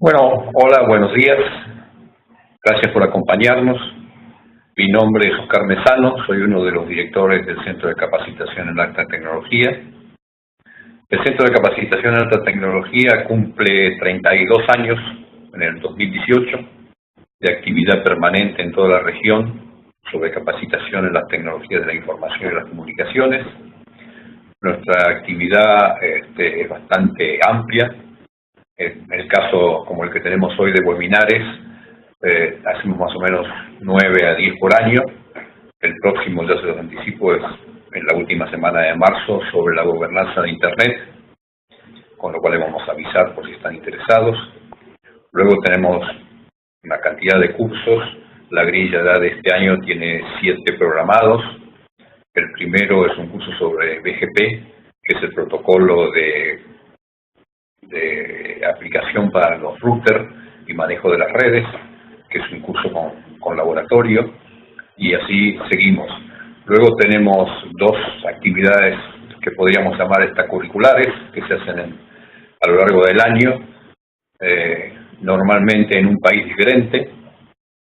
Bueno, hola, buenos días. Gracias por acompañarnos. Mi nombre es Oscar Mesano, soy uno de los directores del Centro de Capacitación en Alta Tecnología. El Centro de Capacitación en Alta Tecnología cumple 32 años en el 2018 de actividad permanente en toda la región sobre capacitación en las tecnologías de la información y las comunicaciones. Nuestra actividad es bastante amplia. En el caso como el que tenemos hoy de webinares, hacemos más o menos 9 a 10 por año. El próximo, ya se los anticipo, es en la última semana de marzo sobre la gobernanza de Internet, con lo cual les vamos a avisar por si están interesados. Luego tenemos una cantidad de cursos. La grilla de este año tiene 7 programados. El primero es un curso sobre BGP, que es el protocolo de aplicación para los routers y manejo de las redes, que es un curso con laboratorio, y así seguimos. Luego tenemos 2 actividades que podríamos llamar extracurriculares, que se hacen a lo largo del año, normalmente en un país diferente.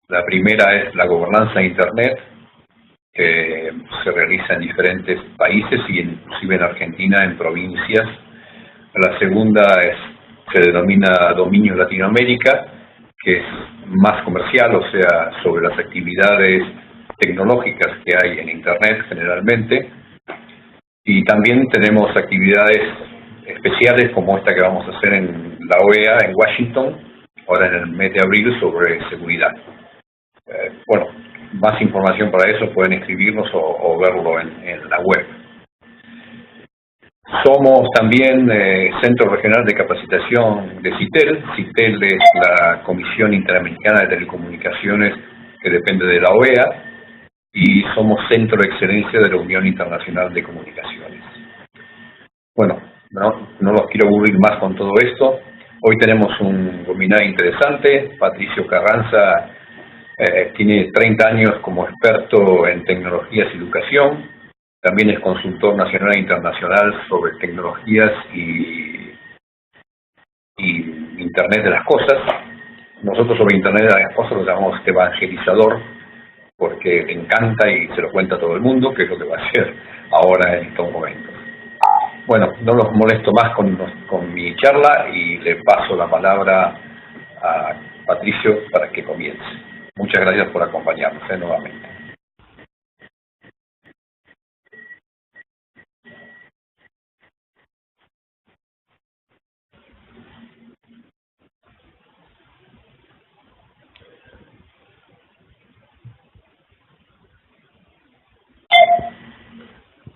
La primera es la gobernanza de Internet, que se realiza en diferentes países y inclusive en Argentina, en provincias. La segunda se denomina Dominio Latinoamérica, que es más comercial, o sea, sobre las actividades tecnológicas que hay en Internet generalmente. Y también tenemos actividades especiales como esta que vamos a hacer en la OEA en Washington, ahora en el mes de abril, sobre seguridad. Bueno, más información para eso pueden escribirnos o verlo en la web. Somos también Centro Regional de Capacitación de CITEL. CITEL es la Comisión Interamericana de Telecomunicaciones que depende de la OEA, y somos Centro de Excelencia de la Unión Internacional de Comunicaciones. Bueno, no los quiero aburrir más con todo esto. Hoy tenemos un webinar interesante. Patricio Carranza tiene 30 años como experto en tecnologías y educación. También es consultor nacional e internacional sobre tecnologías y Internet de las cosas. Nosotros sobre Internet de las cosas lo llamamos evangelizador, porque le encanta y se lo cuenta a todo el mundo, que es lo que va a hacer ahora en estos momentos. Bueno, no los molesto más con mi charla y le paso la palabra a Patricio para que comience. Muchas gracias por acompañarnos nuevamente.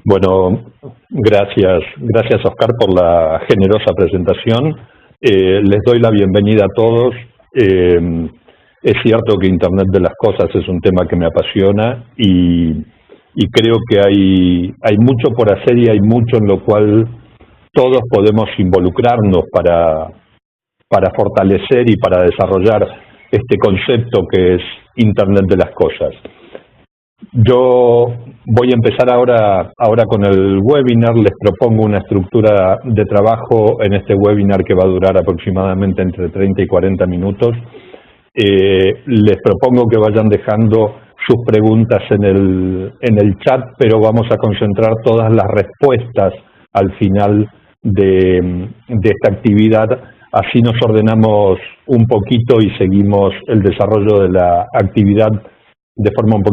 Bueno, gracias Oscar por la generosa presentación. Les doy la bienvenida a todos. Es cierto que Internet de las cosas es un tema que me apasiona y creo que hay mucho por hacer y hay mucho en lo cual todos podemos involucrarnos para fortalecer y para desarrollar este concepto que es Internet de las cosas. Yo voy a empezar ahora con el webinar. Les propongo una estructura de trabajo en este webinar que va a durar aproximadamente entre 30 y 40 minutos. Les propongo que vayan dejando sus preguntas en el chat, pero vamos a concentrar todas las respuestas al final de esta actividad. Así nos ordenamos un poquito y seguimos el desarrollo de la actividad de forma un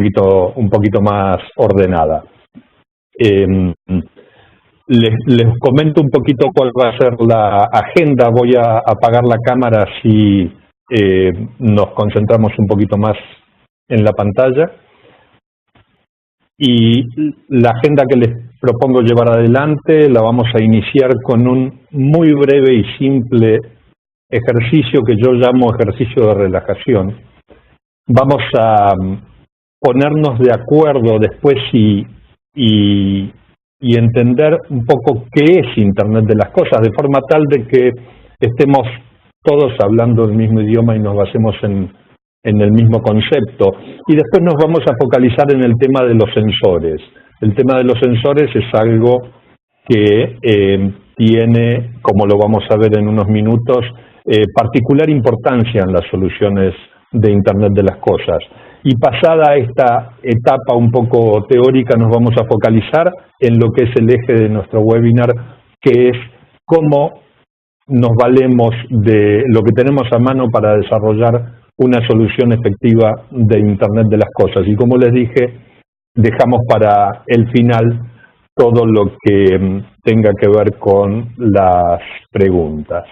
poquito más ordenada. Les comento un poquito cuál va a ser la agenda. Voy a apagar la cámara si nos concentramos un poquito más en la pantalla. Y la agenda que les propongo llevar adelante la vamos a iniciar con un muy breve y simple ejercicio que yo llamo ejercicio de relajación. Vamos a ponernos de acuerdo después y entender un poco qué es Internet de las cosas, de forma tal de que estemos todos hablando el mismo idioma y nos basemos en el mismo concepto. Y después nos vamos a focalizar en el tema de los sensores. El tema de los sensores es algo que tiene, como lo vamos a ver en unos minutos, particular importancia en las soluciones de Internet de las Cosas. Y pasada esta etapa un poco teórica, nos vamos a focalizar en lo que es el eje de nuestro webinar, que es cómo nos valemos de lo que tenemos a mano para desarrollar una solución efectiva de Internet de las Cosas. Y como les dije, dejamos para el final todo lo que tenga que ver con las preguntas.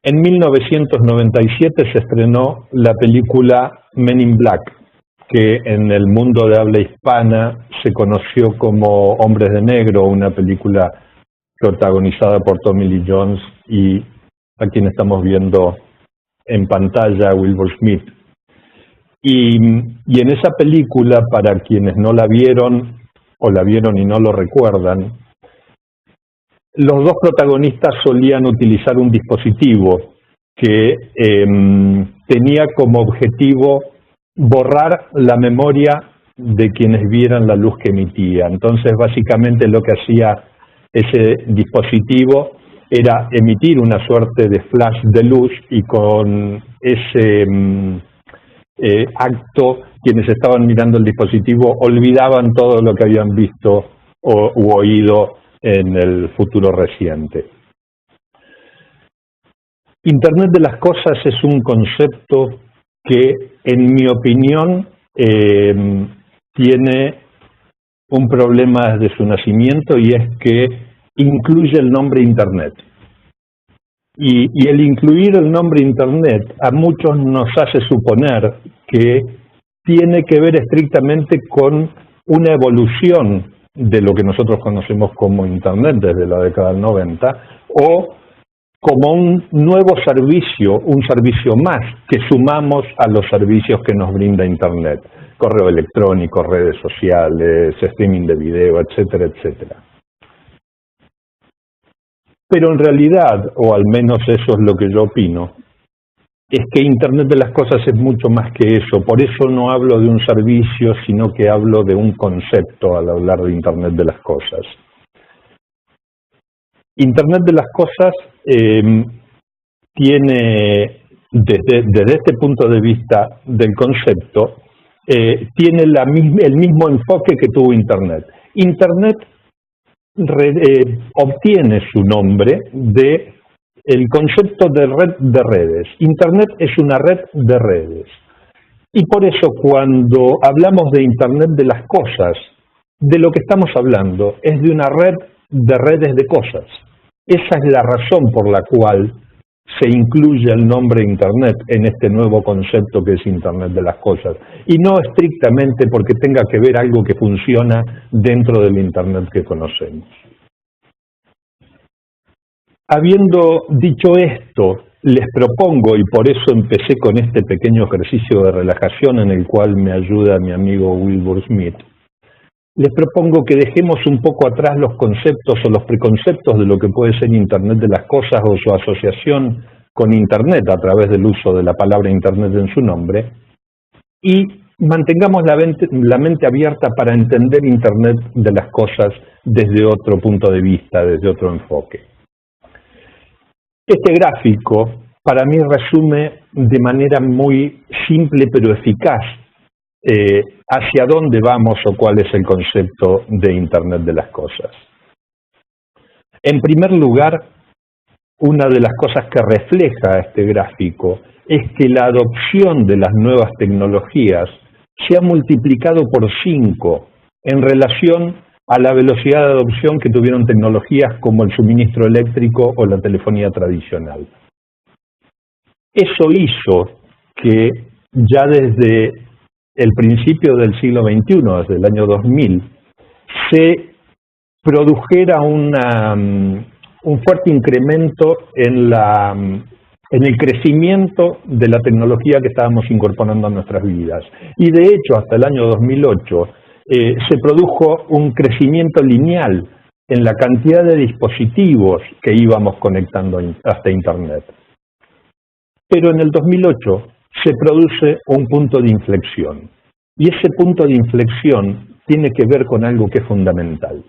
En 1997 se estrenó la película Men in Black, que en el mundo de habla hispana se conoció como Hombres de Negro, una película protagonizada por Tommy Lee Jones y a quien estamos viendo en pantalla, Wilbur Smith. Y en esa película, para quienes no la vieron o la vieron y no lo recuerdan, los dos protagonistas solían utilizar un dispositivo que tenía como objetivo borrar la memoria de quienes vieran la luz que emitía. Entonces, básicamente lo que hacía ese dispositivo era emitir una suerte de flash de luz y con ese acto, quienes estaban mirando el dispositivo olvidaban todo lo que habían visto u oído en el futuro reciente. Internet de las Cosas es un concepto que, en mi opinión, tiene un problema desde su nacimiento, y es que incluye el nombre Internet. Y el incluir el nombre Internet a muchos nos hace suponer que tiene que ver estrictamente con una evolución de lo que nosotros conocemos como Internet desde la década del 90, o como un nuevo servicio, un servicio más que sumamos a los servicios que nos brinda Internet: correo electrónico, redes sociales, streaming de video, etcétera, etcétera. Pero en realidad, o al menos eso es lo que yo opino, es que Internet de las Cosas es mucho más que eso. Por eso no hablo de un servicio, sino que hablo de un concepto al hablar de Internet de las Cosas. Internet de las Cosas tiene, desde este punto de vista del concepto, tiene el mismo enfoque que tuvo Internet. Internet obtiene su nombre de el concepto de red de redes. Internet es una red de redes. Y por eso, cuando hablamos de Internet de las Cosas, de lo que estamos hablando es de una red de redes de cosas. Esa es la razón por la cual se incluye el nombre Internet en este nuevo concepto que es Internet de las Cosas, y no estrictamente porque tenga que ver algo que funciona dentro del Internet que conocemos. Habiendo dicho esto, les propongo, y por eso empecé con este pequeño ejercicio de relajación en el cual me ayuda mi amigo Wilbur Smith, les propongo que dejemos un poco atrás los conceptos o los preconceptos de lo que puede ser Internet de las Cosas o su asociación con Internet a través del uso de la palabra Internet en su nombre, y mantengamos la mente abierta para entender Internet de las Cosas desde otro punto de vista, desde otro enfoque. Este gráfico para mí resume de manera muy simple pero eficaz hacia dónde vamos o cuál es el concepto de Internet de las Cosas. En primer lugar, una de las cosas que refleja este gráfico es que la adopción de las nuevas tecnologías se ha multiplicado por 5 en relación a la velocidad de adopción que tuvieron tecnologías como el suministro eléctrico o la telefonía tradicional. Eso hizo que ya desde el principio del siglo XXI, desde el año 2000, se produjera un fuerte incremento en el crecimiento de la tecnología que estábamos incorporando a nuestras vidas. Y de hecho, hasta el año 2008, se produjo un crecimiento lineal en la cantidad de dispositivos que íbamos conectando hasta Internet. Pero en el 2008 se produce un punto de inflexión. Y ese punto de inflexión tiene que ver con algo que es fundamental.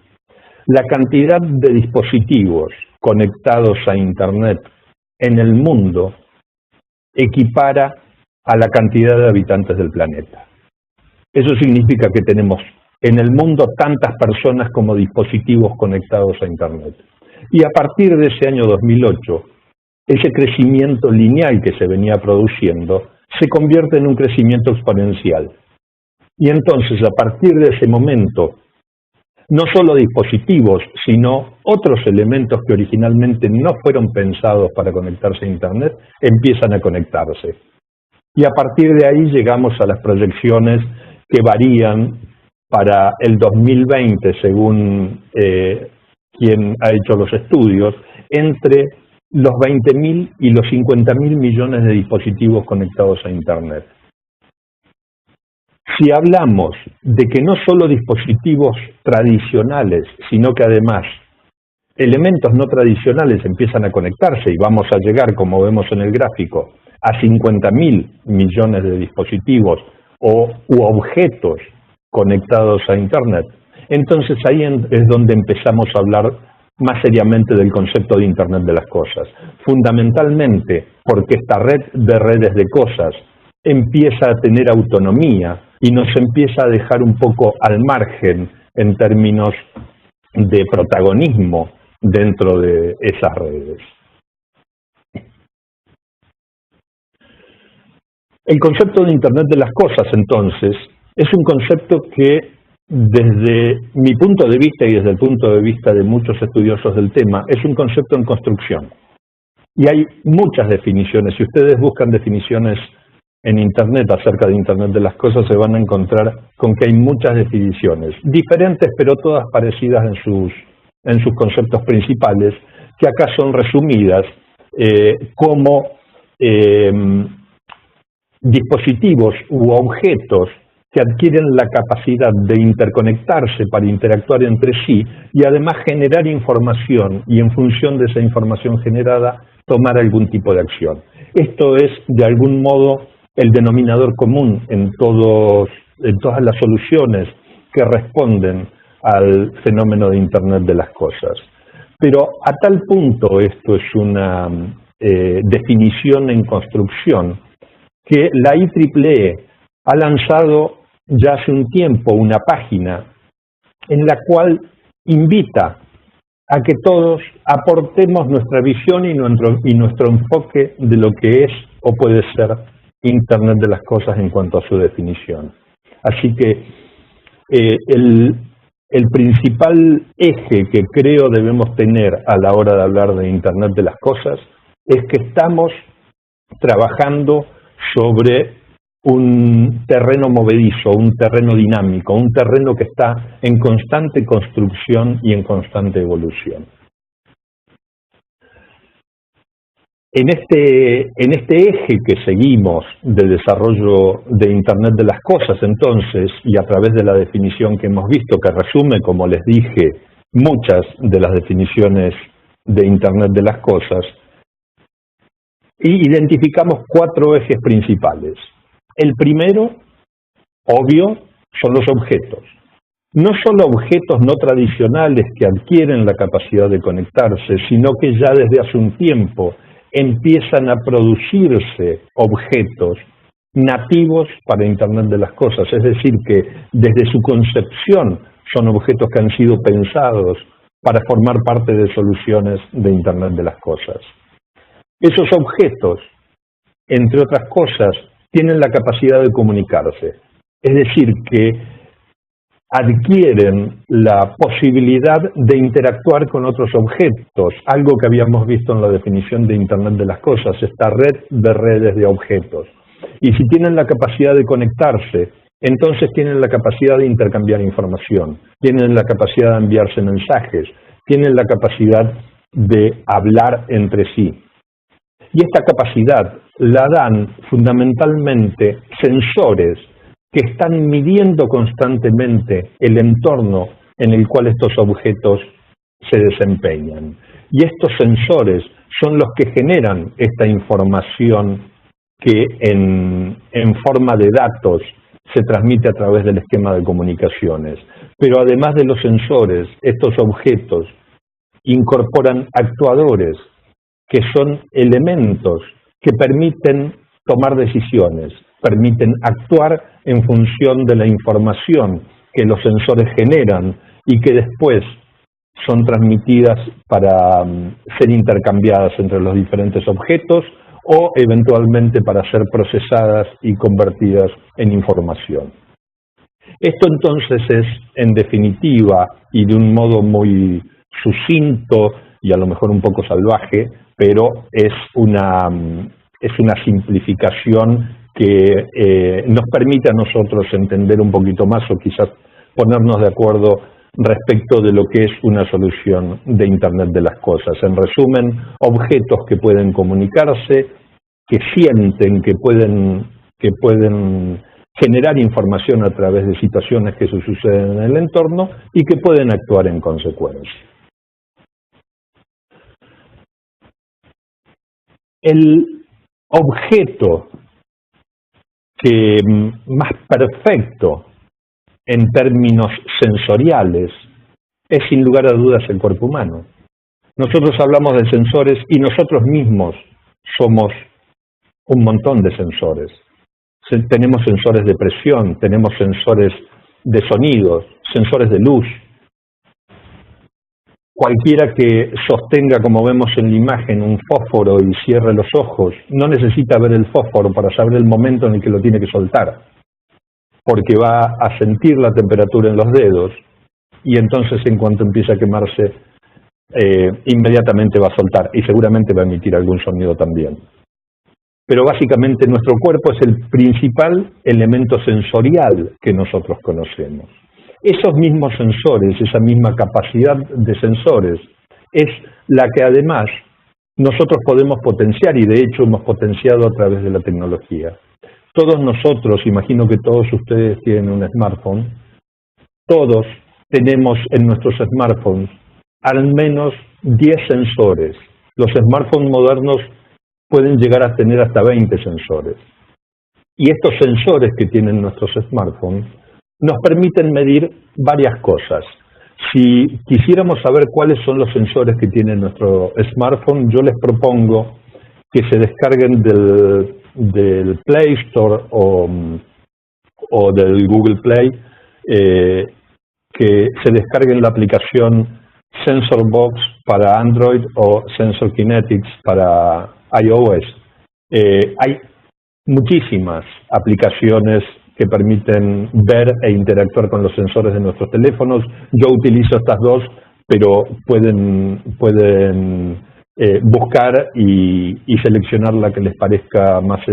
la cantidad de dispositivos conectados a Internet en el mundo equipara a la cantidad de habitantes del planeta. Eso significa que tenemos en el mundo tantas personas como dispositivos conectados a Internet. Y a partir de ese año 2008, ese crecimiento lineal que se venía produciendo se convierte en un crecimiento exponencial. Y entonces, a partir de ese momento, no solo dispositivos, sino otros elementos que originalmente no fueron pensados para conectarse a Internet, empiezan a conectarse. Y a partir de ahí llegamos a las proyecciones que varían para el 2020, según quien ha hecho los estudios, entre los 20.000 y los 50.000 millones de dispositivos conectados a Internet. Si hablamos de que no solo dispositivos tradicionales, sino que además elementos no tradicionales empiezan a conectarse y vamos a llegar, como vemos en el gráfico, a 50.000 millones de dispositivos u objetos conectados a Internet, entonces ahí es donde empezamos a hablar más seriamente del concepto de Internet de las cosas. Fundamentalmente porque esta red de redes de cosas empieza a tener autonomía y nos empieza a dejar un poco al margen en términos de protagonismo dentro de esas redes. El concepto de Internet de las cosas, entonces, es un concepto que desde mi punto de vista y desde el punto de vista de muchos estudiosos del tema, es un concepto en construcción. Y hay muchas definiciones. Si ustedes buscan definiciones en Internet acerca de Internet de las cosas, se van a encontrar con que hay muchas definiciones, diferentes pero todas parecidas en sus conceptos principales, que acá son resumidas como dispositivos u objetos que adquieren la capacidad de interconectarse para interactuar entre sí y además generar información y en función de esa información generada tomar algún tipo de acción. Esto es de algún modo el denominador común en todas las soluciones que responden al fenómeno de Internet de las cosas. Pero a tal punto esto es una definición en construcción que la IEEE ha lanzado ya hace un tiempo una página en la cual invita a que todos aportemos nuestra visión y nuestro enfoque de lo que es o puede ser Internet de las cosas en cuanto a su definición. Así que el principal eje que creo debemos tener a la hora de hablar de Internet de las cosas es que estamos trabajando sobre un terreno movedizo, un terreno dinámico, un terreno que está en constante construcción y en constante evolución. En este eje que seguimos de desarrollo de Internet de las cosas, entonces, y a través de la definición que hemos visto, que resume, como les dije, muchas de las definiciones de Internet de las cosas, y identificamos 4 ejes principales. El primero, obvio, son los objetos. No solo objetos no tradicionales que adquieren la capacidad de conectarse, sino que ya desde hace un tiempo empiezan a producirse objetos nativos para Internet de las cosas, es decir, que desde su concepción son objetos que han sido pensados para formar parte de soluciones de Internet de las cosas. Esos objetos, entre otras cosas, tienen la capacidad de comunicarse, es decir, que adquieren la posibilidad de interactuar con otros objetos, algo que habíamos visto en la definición de Internet de las cosas, esta red de redes de objetos. Y si tienen la capacidad de conectarse, entonces tienen la capacidad de intercambiar información, tienen la capacidad de enviarse mensajes, tienen la capacidad de hablar entre sí. Y esta capacidad la dan fundamentalmente sensores que están midiendo constantemente el entorno en el cual estos objetos se desempeñan. Y estos sensores son los que generan esta información que en forma de datos se transmite a través del esquema de comunicaciones. Pero además de los sensores, estos objetos incorporan actuadores, que son elementos que permiten tomar decisiones, permiten actuar en función de la información que los sensores generan y que después son transmitidas para ser intercambiadas entre los diferentes objetos o eventualmente para ser procesadas y convertidas en información. Esto entonces es, en definitiva, y de un modo muy sucinto y a lo mejor un poco salvaje, pero es una simplificación que nos permite a nosotros entender un poquito más o quizás ponernos de acuerdo respecto de lo que es una solución de Internet de las cosas. En resumen, objetos que pueden comunicarse, que sienten, que pueden generar información a través de situaciones que se suceden en el entorno y que pueden actuar en consecuencia. El objeto que más perfecto en términos sensoriales es sin lugar a dudas el cuerpo humano. Nosotros hablamos de sensores y nosotros mismos somos un montón de sensores. Tenemos sensores de presión, tenemos sensores de sonidos, sensores de luz. Cualquiera que sostenga, como vemos en la imagen, un fósforo y cierre los ojos, no necesita ver el fósforo para saber el momento en el que lo tiene que soltar, porque va a sentir la temperatura en los dedos y entonces en cuanto empieza a quemarse, inmediatamente va a soltar y seguramente va a emitir algún sonido también. Pero básicamente nuestro cuerpo es el principal elemento sensorial que nosotros conocemos. Esos mismos sensores, esa misma capacidad de sensores, es la que además nosotros podemos potenciar y de hecho hemos potenciado a través de la tecnología. Todos nosotros, imagino que todos ustedes tienen un smartphone, todos tenemos en nuestros smartphones al menos 10 sensores. Los smartphones modernos pueden llegar a tener hasta 20 sensores. Y estos sensores que tienen nuestros smartphones nos permiten medir varias cosas. Si quisiéramos saber cuáles son los sensores que tiene nuestro smartphone, yo les propongo que se descarguen del Play Store o del Google Play, que se descarguen la aplicación SensorBox para Android o Sensor Kinetics para iOS. Hay muchísimas aplicaciones que permiten ver e interactuar con los sensores de nuestros teléfonos. Yo utilizo estas dos, pero pueden buscar y seleccionar la que les parezca más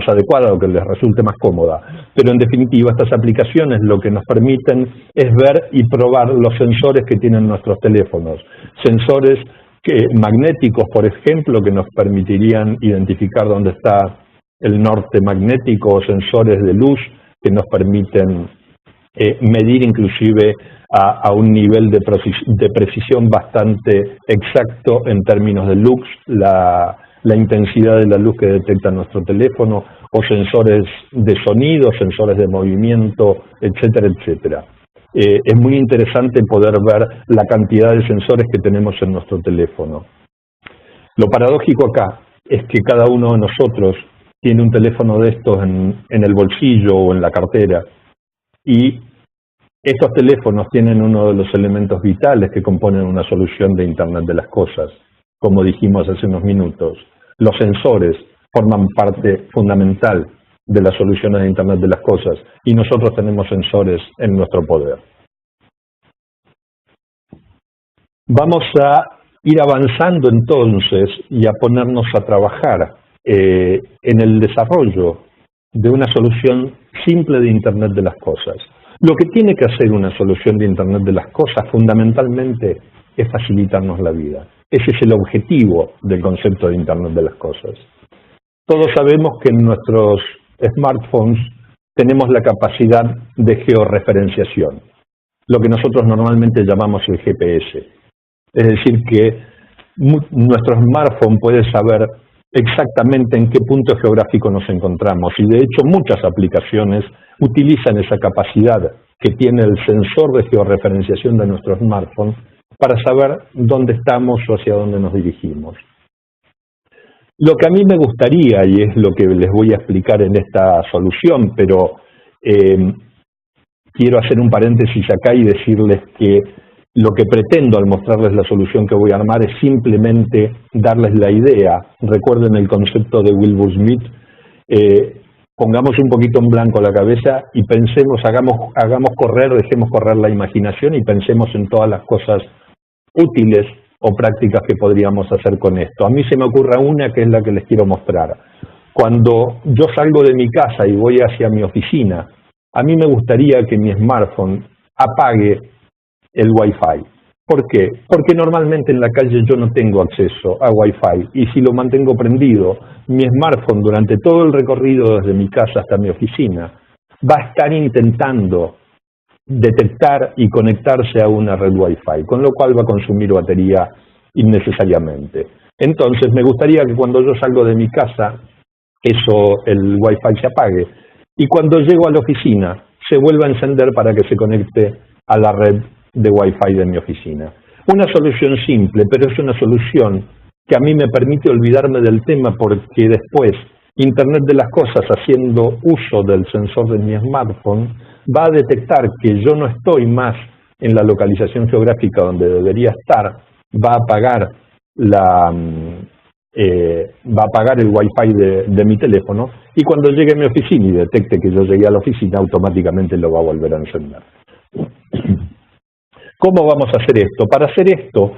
adecuada o que les resulte más cómoda. Pero en definitiva, estas aplicaciones lo que nos permiten es ver y probar los sensores que tienen nuestros teléfonos. Sensores magnéticos, por ejemplo, que nos permitirían identificar dónde está el norte magnético, o sensores de luz que nos permiten medir inclusive a un nivel de precisión bastante exacto en términos de lux, la intensidad de la luz que detecta nuestro teléfono, o sensores de sonido, sensores de movimiento, etcétera, etcétera. Es muy interesante poder ver la cantidad de sensores que tenemos en nuestro teléfono. Lo paradójico acá es que cada uno de nosotros tiene un teléfono de estos en el bolsillo o en la cartera, y estos teléfonos tienen uno de los elementos vitales que componen una solución de Internet de las cosas. Como dijimos hace unos minutos, los sensores forman parte fundamental de las soluciones de Internet de las cosas y nosotros tenemos sensores en nuestro poder. Vamos a ir avanzando entonces y a ponernos a trabajar en el desarrollo de una solución simple de Internet de las cosas. Lo que tiene que hacer una solución de Internet de las cosas fundamentalmente es facilitarnos la vida. Ese es el objetivo del concepto de Internet de las cosas. Todos sabemos que en nuestros smartphones tenemos la capacidad de georreferenciación, lo que nosotros normalmente llamamos el GPS. Es decir, que nuestro smartphone puede saber exactamente en qué punto geográfico nos encontramos. Y de hecho muchas aplicaciones utilizan esa capacidad que tiene el sensor de georreferenciación de nuestro smartphone para saber dónde estamos o hacia dónde nos dirigimos. Lo que a mí me gustaría, y es lo que les voy a explicar en esta solución, pero quiero hacer un paréntesis acá y decirles que lo que pretendo al mostrarles la solución que voy a armar es simplemente darles la idea. Recuerden el concepto de Wilbur Smith, pongamos un poquito en blanco la cabeza y pensemos, hagamos correr, dejemos correr la imaginación y pensemos en todas las cosas útiles o prácticas que podríamos hacer con esto. A mí se me ocurre una que es la que les quiero mostrar. Cuando yo salgo de mi casa y voy hacia mi oficina, a mí me gustaría que mi smartphone apague el Wi-Fi. ¿Por qué? Porque normalmente en la calle yo no tengo acceso a Wi-Fi y si lo mantengo prendido, mi smartphone durante todo el recorrido desde mi casa hasta mi oficina va a estar intentando detectar y conectarse a una red Wi-Fi, con lo cual va a consumir batería innecesariamente. Entonces me gustaría que cuando yo salgo de mi casa, el Wi-Fi se apague y cuando llego a la oficina se vuelva a encender para que se conecte a la red de Wi-Fi de mi oficina. Una solución simple, pero es una solución que a mí me permite olvidarme del tema porque después Internet de las Cosas, haciendo uso del sensor de mi smartphone, va a detectar que yo no estoy más en la localización geográfica donde debería estar, va a apagar el Wi-Fi de mi teléfono y cuando llegue a mi oficina y detecte que yo llegué a la oficina, automáticamente lo va a volver a encender. ¿Cómo vamos a hacer esto? Para hacer esto,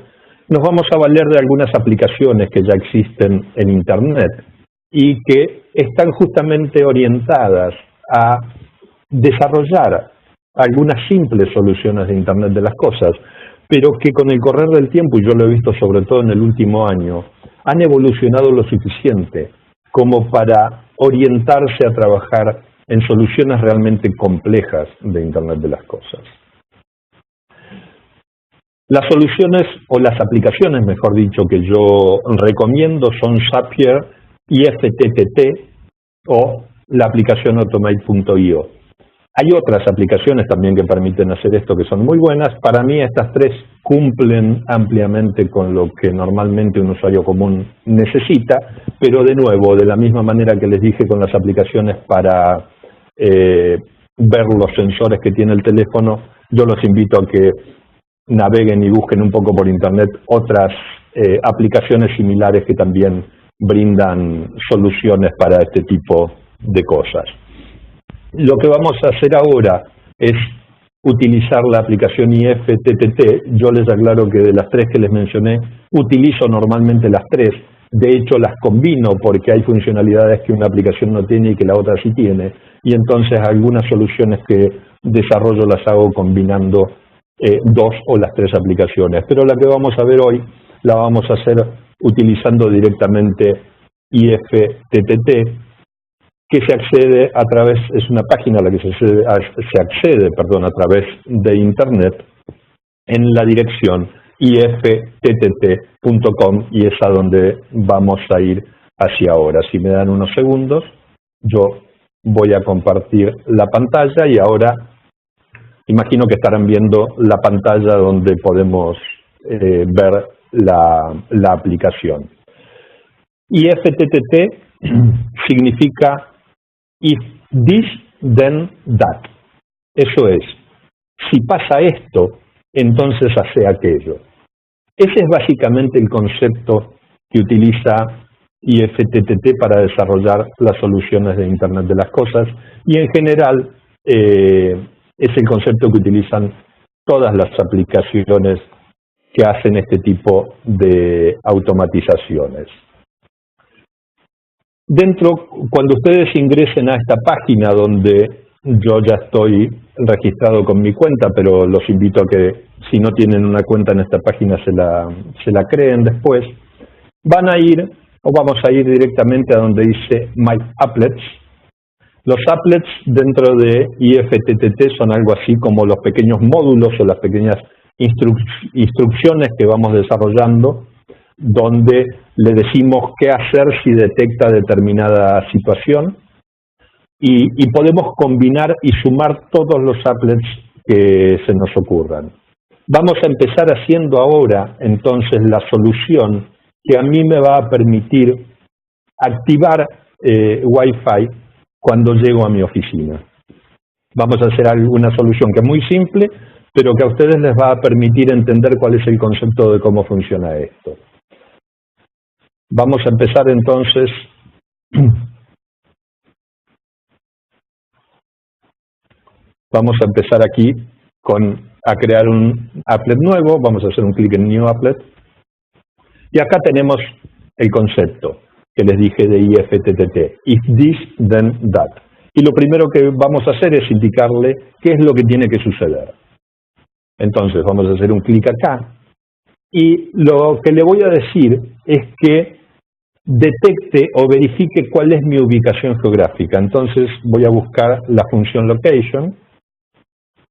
nos vamos a valer de algunas aplicaciones que ya existen en Internet y que están justamente orientadas a desarrollar algunas simples soluciones de Internet de las Cosas, pero que con el correr del tiempo, y yo lo he visto sobre todo en el último año, han evolucionado lo suficiente como para orientarse a trabajar en soluciones realmente complejas de Internet de las Cosas. Las soluciones, o las aplicaciones, mejor dicho, que yo recomiendo son Zapier, IFTTT o la aplicación Automate.io. Hay otras aplicaciones también que permiten hacer esto que son muy buenas. Para mí estas tres cumplen ampliamente con lo que normalmente un usuario común necesita, pero de nuevo, de la misma manera que les dije con las aplicaciones para ver los sensores que tiene el teléfono, yo los invito a que naveguen y busquen un poco por Internet otras aplicaciones similares que también brindan soluciones para este tipo de cosas. Lo que vamos a hacer ahora es utilizar la aplicación IFTTT. Yo les aclaro que de las tres que les mencioné, utilizo normalmente las tres. De hecho, las combino porque hay funcionalidades que una aplicación no tiene y que la otra sí tiene. Y entonces algunas soluciones que desarrollo las hago combinando dos o las tres aplicaciones. Pero la que vamos a ver hoy la vamos a hacer utilizando directamente IFTTT, que se accede a través, es una página a la que se accede a través de Internet en la dirección ifttt.com y es a donde vamos a ir hacia ahora. Si me dan unos segundos, yo voy a compartir la pantalla y ahora imagino que estarán viendo la pantalla donde podemos ver la aplicación. IFTTT significa If this, then that. Eso es, si pasa esto, entonces hace aquello. Ese es básicamente el concepto que utiliza IFTTT para desarrollar las soluciones de Internet de las Cosas y en general es el concepto que utilizan todas las aplicaciones que hacen este tipo de automatizaciones. Cuando ustedes ingresen a esta página donde yo ya estoy registrado con mi cuenta, pero los invito a que si no tienen una cuenta en esta página se la creen después, vamos a ir directamente a donde dice My Applets. Los applets dentro de IFTTT son algo así como los pequeños módulos o las pequeñas instrucciones que vamos desarrollando donde le decimos qué hacer si detecta determinada situación y podemos combinar y sumar todos los applets que se nos ocurran. Vamos a empezar haciendo ahora entonces la solución que a mí me va a permitir activar Wi-Fi cuando llego a mi oficina. Vamos a hacer alguna solución que es muy simple, pero que a ustedes les va a permitir entender cuál es el concepto de cómo funciona esto. Vamos a empezar entonces vamos a empezar aquí a crear un applet nuevo. Vamos a hacer un clic en New Applet. Y acá tenemos el concepto que les dije de IFTTT. If this, then that. Y lo primero que vamos a hacer es indicarle qué es lo que tiene que suceder. Entonces vamos a hacer un clic acá. Y lo que le voy a decir es que detecte o verifique cuál es mi ubicación geográfica. Entonces voy a buscar la función location.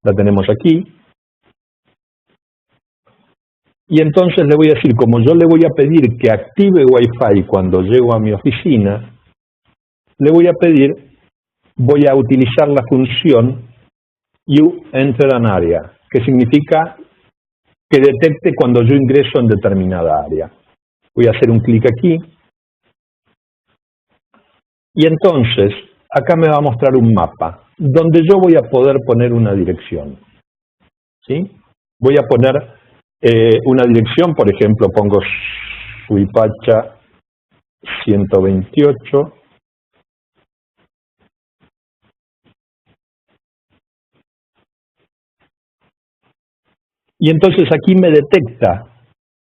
La tenemos aquí. Y entonces le voy a decir, como yo le voy a pedir que active Wi-Fi cuando llego a mi oficina, le voy a utilizar la función uEnterAnArea, que significa que detecte cuando yo ingreso en determinada área. Voy a hacer un clic aquí. Y entonces, acá me va a mostrar un mapa, donde yo voy a poder poner una dirección. ¿Sí? Voy a poner una dirección, por ejemplo, pongo Suipacha 128. Y entonces aquí me detecta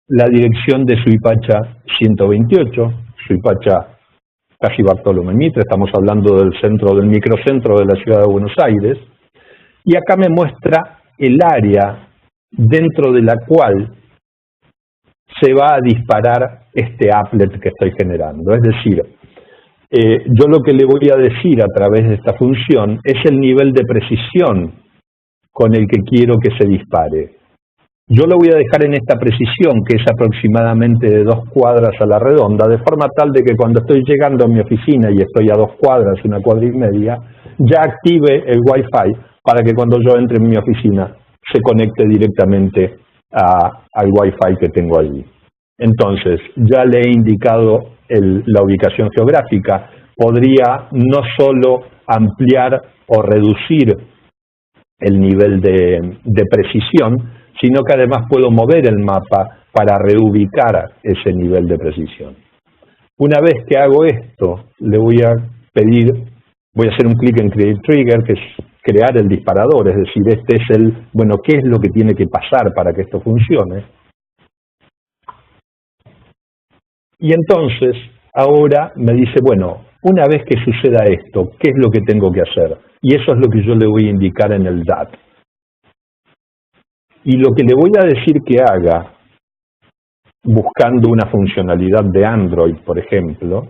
la dirección de Suipacha 128, Suipacha casi Bartolomé Mitre, estamos hablando del microcentro de la ciudad de Buenos Aires, y acá me muestra el área dentro de la cual se va a disparar este applet que estoy generando. Es decir, yo lo que le voy a decir a través de esta función es el nivel de precisión con el que quiero que se dispare. Yo lo voy a dejar en esta precisión, que es aproximadamente de 2 cuadras a la redonda, de forma tal de que cuando estoy llegando a mi oficina y estoy a 2 cuadras, 1 cuadra y media, ya active el Wi-Fi para que cuando yo entre en mi oficina se conecte directamente al Wi-Fi que tengo allí. Entonces, ya le he indicado la ubicación geográfica. Podría no solo ampliar o reducir el nivel de precisión, sino que además puedo mover el mapa para reubicar ese nivel de precisión. Una vez que hago esto, le voy a hacer un clic en Create Trigger, que es crear el disparador, es decir, este es ¿qué es lo que tiene que pasar para que esto funcione? Y entonces, ahora me dice, una vez que suceda esto, ¿qué es lo que tengo que hacer? Y eso es lo que yo le voy a indicar en el DAT. Y lo que le voy a decir que haga, buscando una funcionalidad de Android, por ejemplo,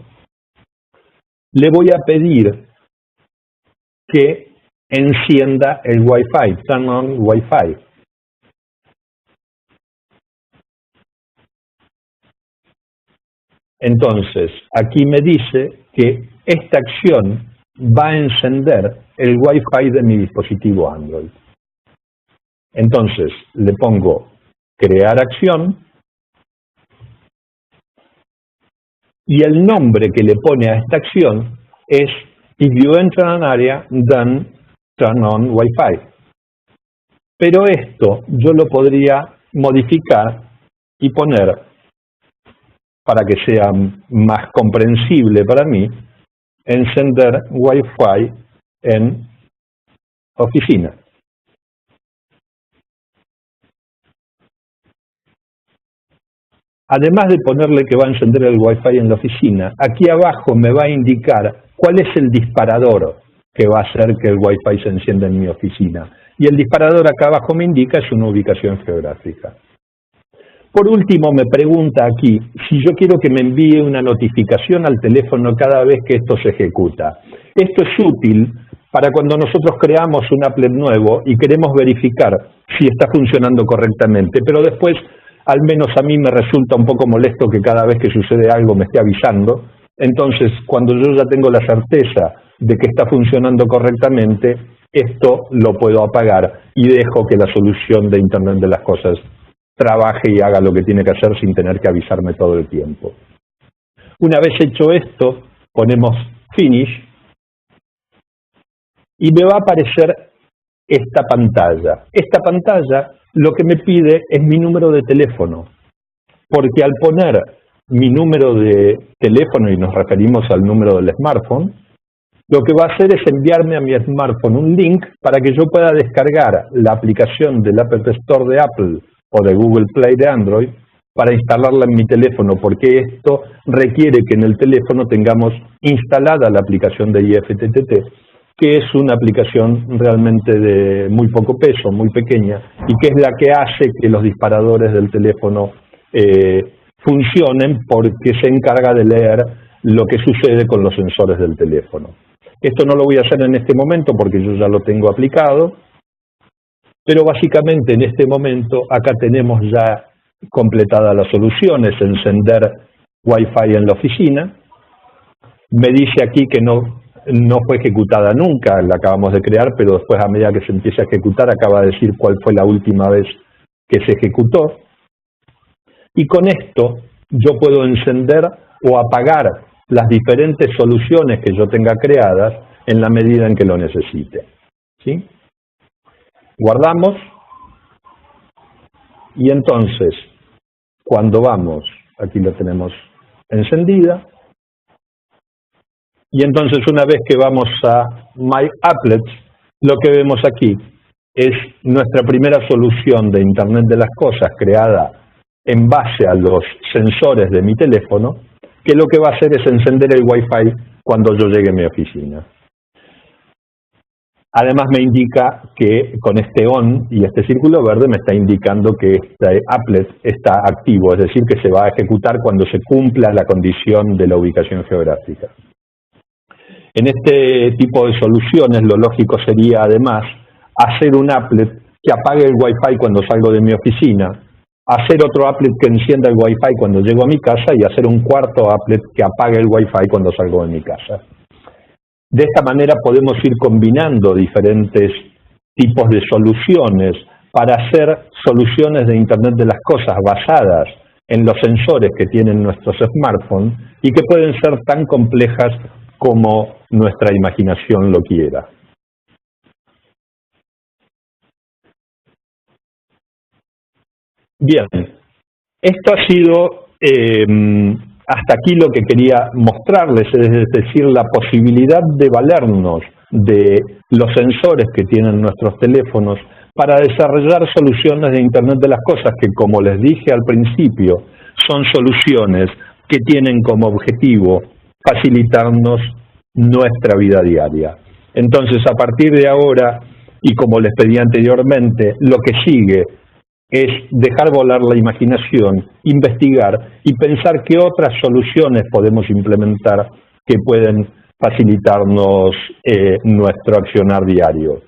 le voy a pedir que encienda el Wi-Fi, turn on Wi-Fi. Entonces, aquí me dice que esta acción va a encender el Wi-Fi de mi dispositivo Android. Entonces, le pongo crear acción y el nombre que le pone a esta acción es If you enter an area, then turn on Wi-Fi. Pero esto yo lo podría modificar y poner, para que sea más comprensible para mí, encender Wi-Fi en oficina. Además de ponerle que va a encender el Wi-Fi en la oficina, aquí abajo me va a indicar cuál es el disparador que va a hacer que el Wi-Fi se encienda en mi oficina. Y el disparador acá abajo me indica es una ubicación geográfica. Por último, me pregunta aquí si yo quiero que me envíe una notificación al teléfono cada vez que esto se ejecuta. Esto es útil para cuando nosotros creamos un applet nuevo y queremos verificar si está funcionando correctamente, pero después al menos a mí me resulta un poco molesto que cada vez que sucede algo me esté avisando. Entonces, cuando yo ya tengo la certeza de que está funcionando correctamente, esto lo puedo apagar y dejo que la solución de Internet de las Cosas trabaje y haga lo que tiene que hacer sin tener que avisarme todo el tiempo. Una vez hecho esto, ponemos Finish y me va a aparecer esta pantalla. Esta pantalla lo que me pide es mi número de teléfono, porque al poner mi número de teléfono, y nos referimos al número del smartphone, lo que va a hacer es enviarme a mi smartphone un link para que yo pueda descargar la aplicación del App Store de Apple o de Google Play de Android para instalarla en mi teléfono, porque esto requiere que en el teléfono tengamos instalada la aplicación de IFTTT, que es una aplicación realmente de muy poco peso, muy pequeña, y que es la que hace que los disparadores del teléfono funcionen, porque se encarga de leer lo que sucede con los sensores del teléfono. Esto no lo voy a hacer en este momento porque yo ya lo tengo aplicado, pero básicamente en este momento acá tenemos ya completada la solución, es encender Wi-Fi en la oficina. Me dice aquí que no fue ejecutada nunca, la acabamos de crear, pero después a medida que se empieza a ejecutar acaba de decir cuál fue la última vez que se ejecutó. Y con esto yo puedo encender o apagar las diferentes soluciones que yo tenga creadas en la medida en que lo necesite. ¿Sí? Guardamos y entonces cuando vamos, aquí la tenemos encendida, y entonces una vez que vamos a My Applets, lo que vemos aquí es nuestra primera solución de Internet de las Cosas creada en base a los sensores de mi teléfono, que lo que va a hacer es encender el Wi-Fi cuando yo llegue a mi oficina. Además me indica que con este ON y este círculo verde me está indicando que este applet está activo, es decir, que se va a ejecutar cuando se cumpla la condición de la ubicación geográfica. En este tipo de soluciones lo lógico sería además hacer un applet que apague el Wi-Fi cuando salgo de mi oficina, hacer otro applet que encienda el Wi-Fi cuando llego a mi casa y hacer un cuarto applet que apague el Wi-Fi cuando salgo de mi casa. De esta manera podemos ir combinando diferentes tipos de soluciones para hacer soluciones de Internet de las Cosas basadas en los sensores que tienen nuestros smartphones y que pueden ser tan complejas como nuestra imaginación lo quiera. Bien, esto ha sido hasta aquí lo que quería mostrarles, es decir, la posibilidad de valernos de los sensores que tienen nuestros teléfonos para desarrollar soluciones de Internet de las Cosas que, como les dije al principio, son soluciones que tienen como objetivo facilitarnos nuestra vida diaria. Entonces, a partir de ahora, y como les pedí anteriormente, lo que sigue es dejar volar la imaginación, investigar y pensar qué otras soluciones podemos implementar que pueden facilitarnos nuestro accionar diario.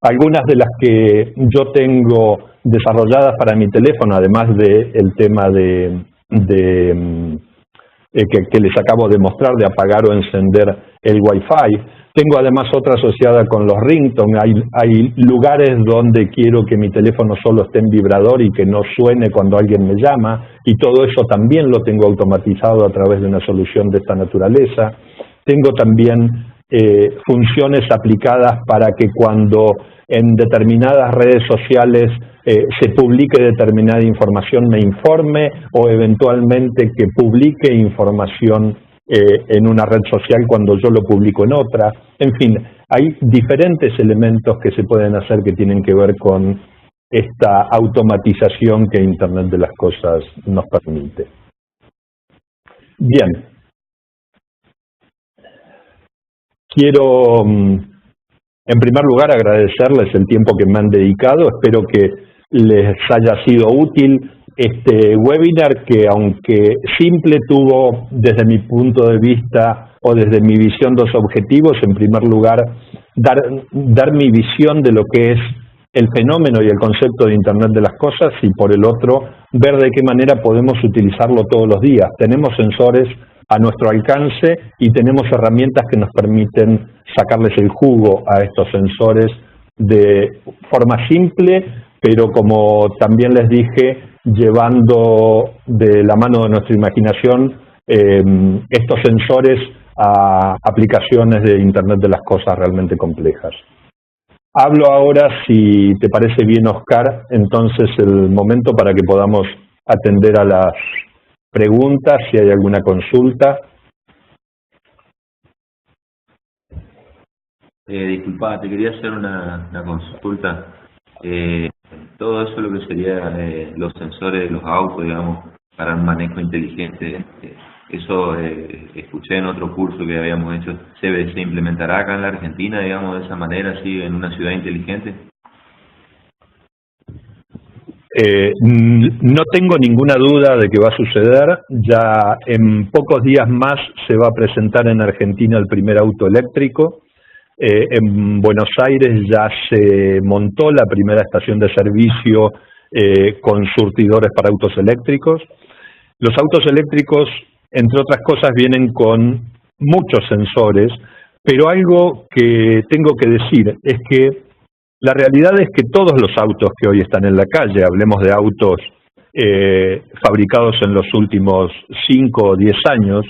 Algunas de las que yo tengo desarrolladas para mi teléfono, además del tema que les acabo de mostrar, de apagar o encender el Wi-Fi. Tengo además otra asociada con los ringtone. Hay lugares donde quiero que mi teléfono solo esté en vibrador y que no suene cuando alguien me llama, y todo eso también lo tengo automatizado a través de una solución de esta naturaleza. Tengo también funciones aplicadas para que cuando en determinadas redes sociales se publique determinada información me informe, o eventualmente que publique información en una red social cuando yo lo publico en otra. En fin, hay diferentes elementos que se pueden hacer que tienen que ver con esta automatización que Internet de las Cosas nos permite. Bien. Quiero, en primer lugar, agradecerles el tiempo que me han dedicado. Espero que les haya sido útil este webinar, que aunque simple, tuvo desde mi punto de vista o desde mi visión dos objetivos. En primer lugar, dar mi visión de lo que es el fenómeno y el concepto de Internet de las cosas, y por el otro, ver de qué manera podemos utilizarlo todos los días. Tenemos sensores a nuestro alcance y tenemos herramientas que nos permiten sacarles el jugo a estos sensores de forma simple, pero como también les dije, llevando de la mano de nuestra imaginación estos sensores a aplicaciones de Internet de las cosas realmente complejas. Hablo ahora, si te parece bien, Oscar, entonces el momento para que podamos atender a las preguntas, si hay alguna consulta. Disculpa, te quería hacer una consulta. Todo eso lo que sería los sensores de los autos, digamos, para un manejo inteligente, eso escuché en otro curso que habíamos hecho, ¿se implementará acá en la Argentina, digamos, de esa manera, así, en una ciudad inteligente? No tengo ninguna duda de que va a suceder. Ya en pocos días más se va a presentar en Argentina el primer auto eléctrico. En Buenos Aires ya se montó la primera estación de servicio con surtidores para autos eléctricos. Los autos eléctricos, entre otras cosas, vienen con muchos sensores, pero algo que tengo que decir es que la realidad es que todos los autos que hoy están en la calle, hablemos de autos fabricados en los últimos 5 o 10 años,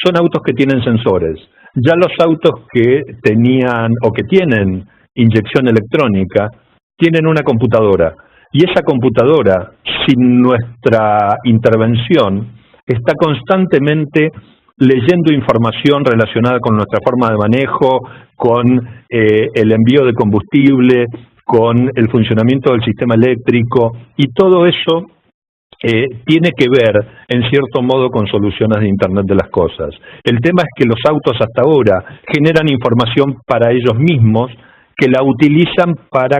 son autos que tienen sensores. Ya los autos que tenían o que tienen inyección electrónica tienen una computadora, y esa computadora, sin nuestra intervención, está constantemente leyendo información relacionada con nuestra forma de manejo, con el envío de combustible, con el funcionamiento del sistema eléctrico, y todo eso tiene que ver, en cierto modo, con soluciones de Internet de las cosas. El tema es que los autos hasta ahora generan información para ellos mismos, que la utilizan para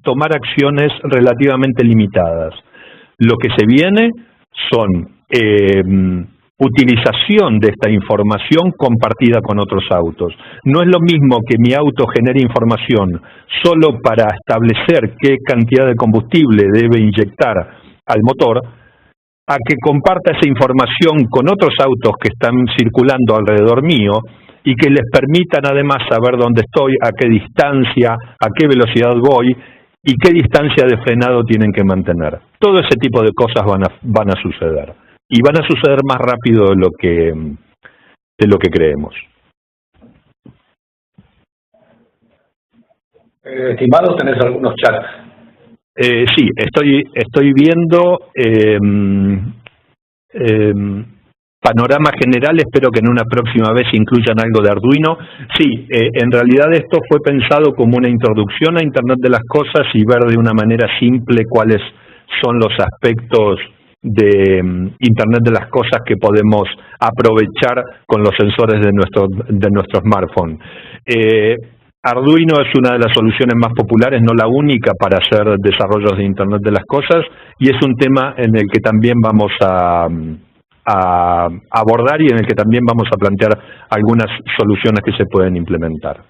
tomar acciones relativamente limitadas. Lo que se viene son utilización de esta información compartida con otros autos. No es lo mismo que mi auto genere información solo para establecer qué cantidad de combustible debe inyectar al motor, a que comparta esa información con otros autos que están circulando alrededor mío y que les permitan además saber dónde estoy, a qué distancia, a qué velocidad voy y qué distancia de frenado tienen que mantener. Todo ese tipo de cosas van a suceder. Y van a suceder más rápido de lo que creemos. Estimado, ¿tenés algunos chats? Sí, estoy viendo panorama general. Espero que en una próxima vez incluyan algo de Arduino. Sí, en realidad esto fue pensado como una introducción a Internet de las cosas y ver de una manera simple cuáles son los aspectos de Internet de las cosas que podemos aprovechar con los sensores de nuestro smartphone. Arduino es una de las soluciones más populares, no la única, para hacer desarrollos de Internet de las cosas, y es un tema en el que también vamos a abordar y en el que también vamos a plantear algunas soluciones que se pueden implementar.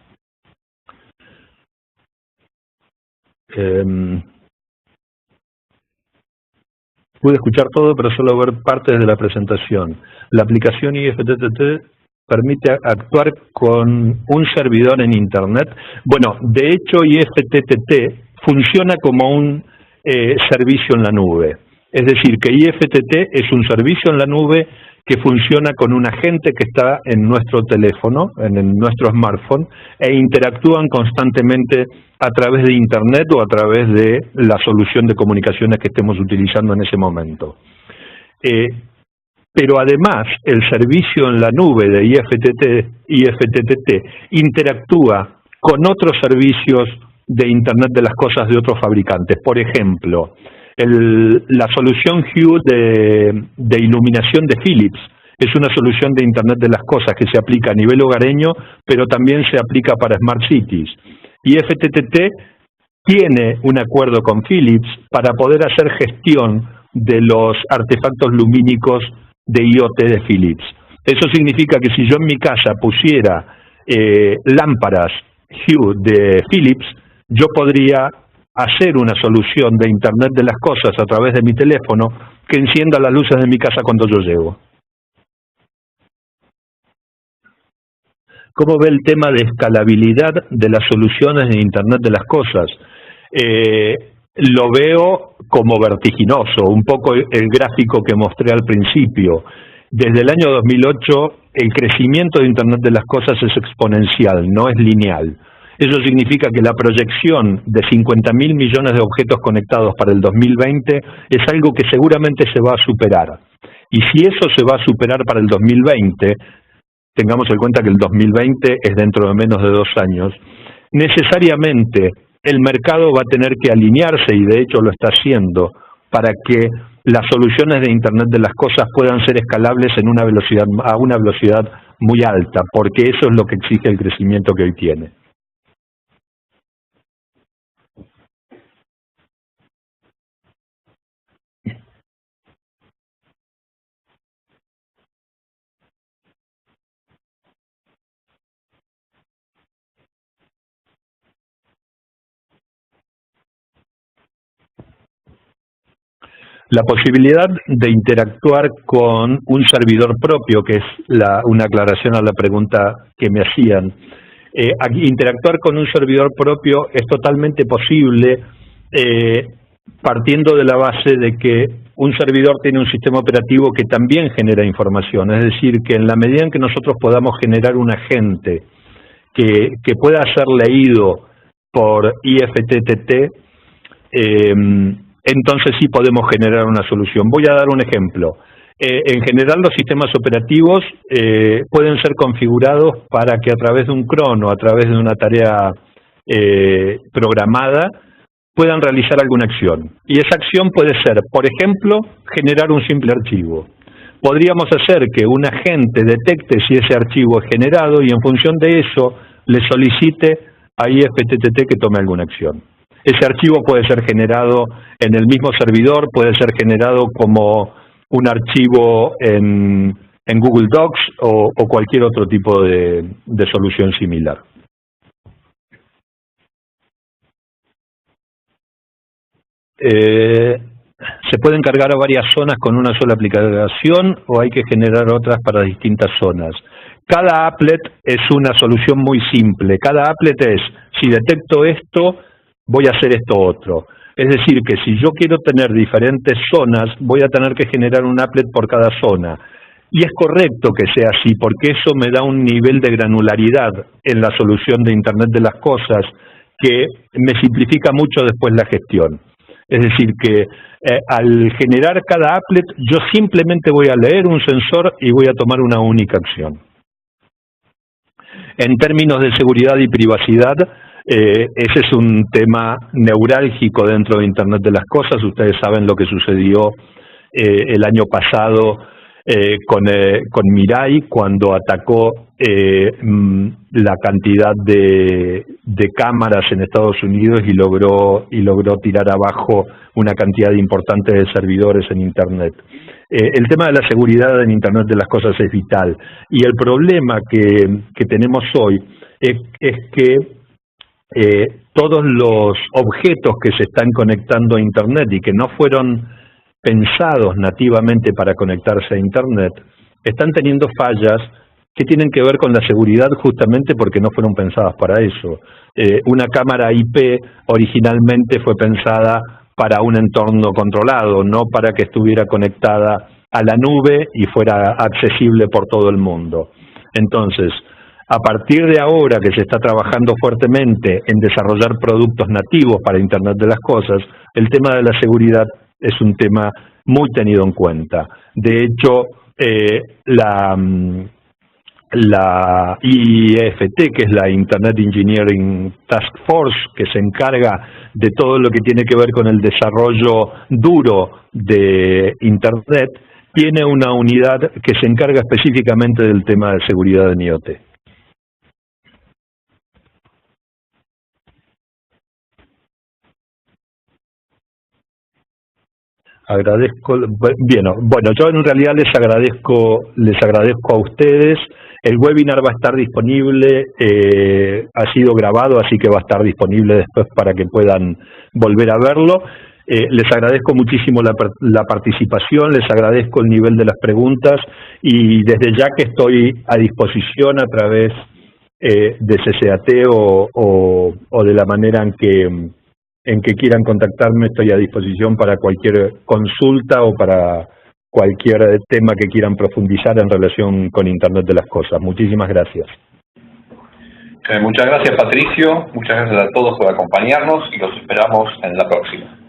Pude escuchar todo, pero solo ver partes de la presentación. La aplicación IFTTT permite actuar con un servidor en Internet. Bueno, de hecho, IFTTT funciona como un servicio en la nube. Es decir, que IFTTT es un servicio en la nube que funciona con un agente que está en nuestro teléfono, en nuestro smartphone, e interactúan constantemente a través de Internet o a través de la solución de comunicaciones que estemos utilizando en ese momento. Pero además, el servicio en la nube de IFTTT interactúa con otros servicios de Internet de las cosas de otros fabricantes. Por ejemplo, la solución Hue de iluminación de Philips es una solución de Internet de las cosas que se aplica a nivel hogareño, pero también se aplica para Smart Cities. IFTTT tiene un acuerdo con Philips para poder hacer gestión de los artefactos lumínicos de IoT de Philips. Eso significa que si yo en mi casa pusiera lámparas Hue de Philips, yo podría hacer una solución de Internet de las cosas a través de mi teléfono que encienda las luces de mi casa cuando yo llego. ¿Cómo ve el tema de escalabilidad de las soluciones de Internet de las cosas? Lo veo como vertiginoso, un poco el gráfico que mostré al principio. Desde el año 2008, el crecimiento de Internet de las cosas es exponencial, no es lineal. Eso significa que la proyección de 50.000 millones de objetos conectados para el 2020 es algo que seguramente se va a superar. Y si eso se va a superar para el 2020, tengamos en cuenta que el 2020 es dentro de menos de 2 años, necesariamente el mercado va a tener que alinearse, y de hecho lo está haciendo, para que las soluciones de Internet de las cosas puedan ser escalables a una velocidad muy alta, porque eso es lo que exige el crecimiento que hoy tiene. La posibilidad de interactuar con un servidor propio, que es una aclaración a la pregunta que me hacían. Interactuar con un servidor propio es totalmente posible partiendo de la base de que un servidor tiene un sistema operativo que también genera información. Es decir, que en la medida en que nosotros podamos generar un agente que pueda ser leído por IFTTT, entonces sí podemos generar una solución. Voy a dar un ejemplo. En general los sistemas operativos pueden ser configurados para que a través de un cron o a través de una tarea programada puedan realizar alguna acción. Y esa acción puede ser, por ejemplo, generar un simple archivo. Podríamos hacer que un agente detecte si ese archivo es generado y en función de eso le solicite a IFTTT que tome alguna acción. Ese archivo puede ser generado en el mismo servidor, puede ser generado como un archivo en Google Docs o cualquier otro tipo de solución similar. ¿Se pueden cargar a varias zonas con una sola aplicación o hay que generar otras para distintas zonas? Cada applet es una solución muy simple. Cada applet es, si detecto esto, voy a hacer esto otro. Es decir, que si yo quiero tener diferentes zonas, voy a tener que generar un applet por cada zona. Y es correcto que sea así, porque eso me da un nivel de granularidad en la solución de Internet de las cosas que me simplifica mucho después la gestión. Es decir, que al generar cada applet, yo simplemente voy a leer un sensor y voy a tomar una única acción. En términos de seguridad y privacidad, ese es un tema neurálgico dentro de Internet de las cosas. Ustedes saben lo que sucedió el año pasado con Mirai, cuando atacó la cantidad de cámaras en Estados Unidos y logró tirar abajo una cantidad importante de servidores en Internet. El tema de la seguridad en Internet de las cosas es vital, y el problema que tenemos hoy es que todos los objetos que se están conectando a Internet y que no fueron pensados nativamente para conectarse a Internet, están teniendo fallas que tienen que ver con la seguridad justamente porque no fueron pensadas para eso. Una cámara IP originalmente fue pensada para un entorno controlado, no para que estuviera conectada a la nube y fuera accesible por todo el mundo. Entonces, a partir de ahora que se está trabajando fuertemente en desarrollar productos nativos para Internet de las cosas, el tema de la seguridad es un tema muy tenido en cuenta. De hecho, la IEFT, que es la Internet Engineering Task Force, que se encarga de todo lo que tiene que ver con el desarrollo duro de Internet, tiene una unidad que se encarga específicamente del tema de seguridad en IoT. Agradezco, bien, bueno, yo en realidad les agradezco a ustedes. El webinar va a estar disponible, ha sido grabado, así que va a estar disponible después para que puedan volver a verlo. Les agradezco muchísimo la participación, les agradezco el nivel de las preguntas y desde ya que estoy a disposición a través de CCAT o de la manera en que quieran contactarme, estoy a disposición para cualquier consulta o para cualquier tema que quieran profundizar en relación con Internet de las Cosas. Muchísimas gracias. Muchas gracias, Patricio. Muchas gracias a todos por acompañarnos y los esperamos en la próxima.